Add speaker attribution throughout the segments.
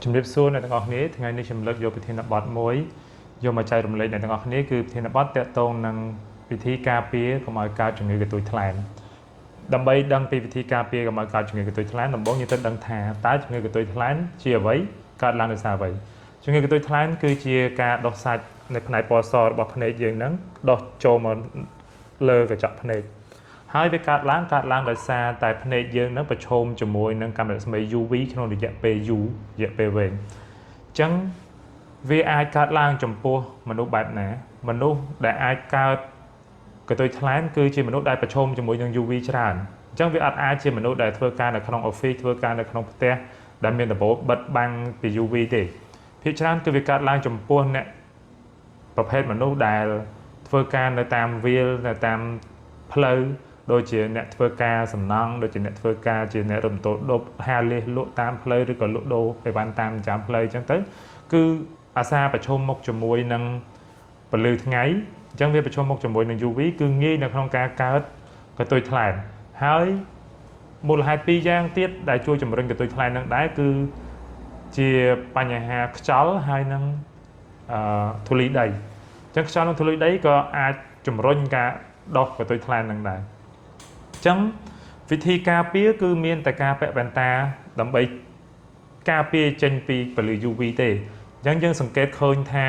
Speaker 1: ជំរាបសួរអ្នកទាំងអស់គ្នាថ្ងៃនេះខ្ញុំលើកយកប្រធានបទមួយយកមកចែករំលែកអ្នកទាំងអស់គ្នាគឺប្រធានបទទាក់ទងនឹងវិធីការពារកុំឲ្យកើតជំងឺកន្ទុយថ្លែនដើម្បីដឹងពីវិធីការពារកុំឲ្យកើតជំងឺកន្ទុយថ្លែនដំបូងយើងត្រូវដឹងថាតើជំងឺកន្ទុយថ្លែនជាអ្វីកើតឡើងដោយសារអ្វីជំងឺកន្ទុយថ្លែនគឺជាការដុះសាច់នៅផ្នែកពណ៌សរបស់ភ្នែកយើងហ្នឹងដុះចូលមកលើកញ្ចក់ភ្នែកហើយវាកើតឡើងដោយសារតែភ្នែកយើងនឹងប្រឈមជាមួយនឹងកាំរស្មី UV ក្នុងរយៈពេលយូររយៈពេលវែងអញ្ចឹងវាអាចកើតឡើងចំពោះមនុស្សបែបណាមនុស្សដែលអាចកើតកន្ទុយថ្លែនគឺជាមនុស្សដែលប្រឈមជាមួយនឹង UV ច្រើនអញ្ចឹងវាអាចជាមនុស្សដែលធ្វើការនៅក្នុង office ធ្វើការនៅក្នុងផ្ទះដែលមានដំបូលបិទបាំងពី UV ទេភាគច្រើនគឺវាកើតឡើងចំពោះអ្នកប្រភេទមនុស្សដែលធ្វើការនៅតាមវាលនៅតាមផ្លូវដូចជាអ្នកធ្វើការសំណង់ដូចជាអ្នកធ្វើការជាអ្នករំទោដប់ហាលះលក់តាមផ្លូវឬក៏លក់ដូរអីវ៉ាន់តាមចាំផ្លូវអញ្ចឹងទៅគឺអាសាប្រឈមមុខជាមួយនឹងពន្លឺថ្ងៃអញ្ចឹងវាប្រឈមមុខជាមួយនឹង UV គឺងាយនៅក្នុងការកើតកន្ទុយថ្លែនហើយមូលហេតុពីរយ៉ាងទៀតដែលជួយជំរុញកន្ទុយថ្លែននឹងដែរគឺជាបញ្ហាខ្យល់ហើយនឹងធូលីដីអញ្ចឹងខ្យល់និងធូលីដីក៏អាចជំរុញការដុះកន្ទុយថ្លែននឹងដែរអញ្ចឹងវិធីការពារគឺមានតែការពាក់វ៉ែនតាដើម្បីការពារចេញពីពន្លឺ UV ទេអញ្ចឹងយើងសង្កេតឃើញថា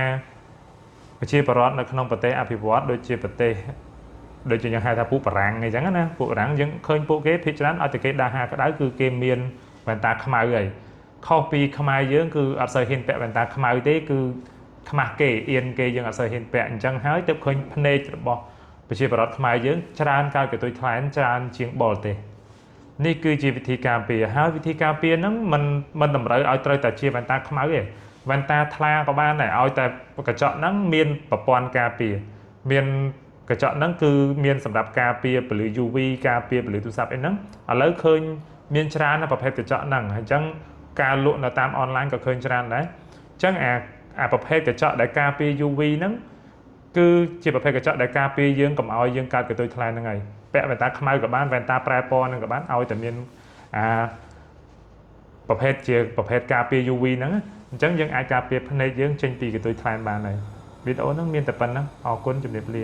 Speaker 1: ប្រជាពលរដ្ឋនៅក្នុងប្រទេសអភិវឌ្ឍដូចជាប្រទេសដូចជាយើងហៅថាពួកបារាំងអីចឹងណាពួកបារាំងយើងឃើញពួកគេភាគច្រើនឲ្យតែគេដើរហាក្តៅគឺគេមានវ៉ែនតាខ្មៅហើយខុសពីខ្មែរយើងគឺអត់សូវហ៊ានពាក់វ៉ែនតាខ្មៅទេគឺខ្មាស់គេអៀនគេយើងអត់សូវហ៊ានពាក់អញ្ចឹងហើយទើបឃើញភ្នែករបស់ប្រជាពលរដ្ឋខ្មែរយើងច្រើនកើតកន្ទុយថ្លែនច្រើនជាងបរទេសនេះគឺជាវិធីការពារហើយវិធីការពារហ្នឹងមិនតម្រូវឲ្យត្រូវតែជាវ៉ែនតាខ្មៅទេវ៉ែនតាថ្លាក៏បានដែរឲ្យតែកញ្ចក់ហ្នឹងមានប្រព័ន្ធការពារមានកញ្ចក់ហ្នឹងគឺមានសម្រាប់ការពារពន្លឺ UV ការពារពន្លឺទូរស័ព្ទអីហ្នឹងឥឡូវឃើញមានច្រើនណាស់ប្រភេទកញ្ចក់ហ្នឹងអញ្ចឹងការលក់នៅតាមអនឡាញក៏ឃើញច្រើនដែរអញ្ចឹងអាប្រភេទកញ្ចក់ដែលការពារ UV ហ្នឹងគឺជាប្រភេទកញ្ចក់ដែលការពារយើងកុំឲ្យយើងកើតកន្ទុយថ្លែនហ្នឹងហើយពាក់វ៉ែនតាខ្មៅក៏បានវ៉ែនតាប្រែពណ៌ហ្នឹងក៏បានឲ្យតែមានប្រភេទការពារ UV ហ្នឹងអញ្ចឹងយើងអាចការពារភ្នែកយើងចេញពីកន្ទុយថ្លែនបានហើយវីដេអូហ្នឹងមានតែប៉ុណ្ណឹងអរគុណជំរាបលា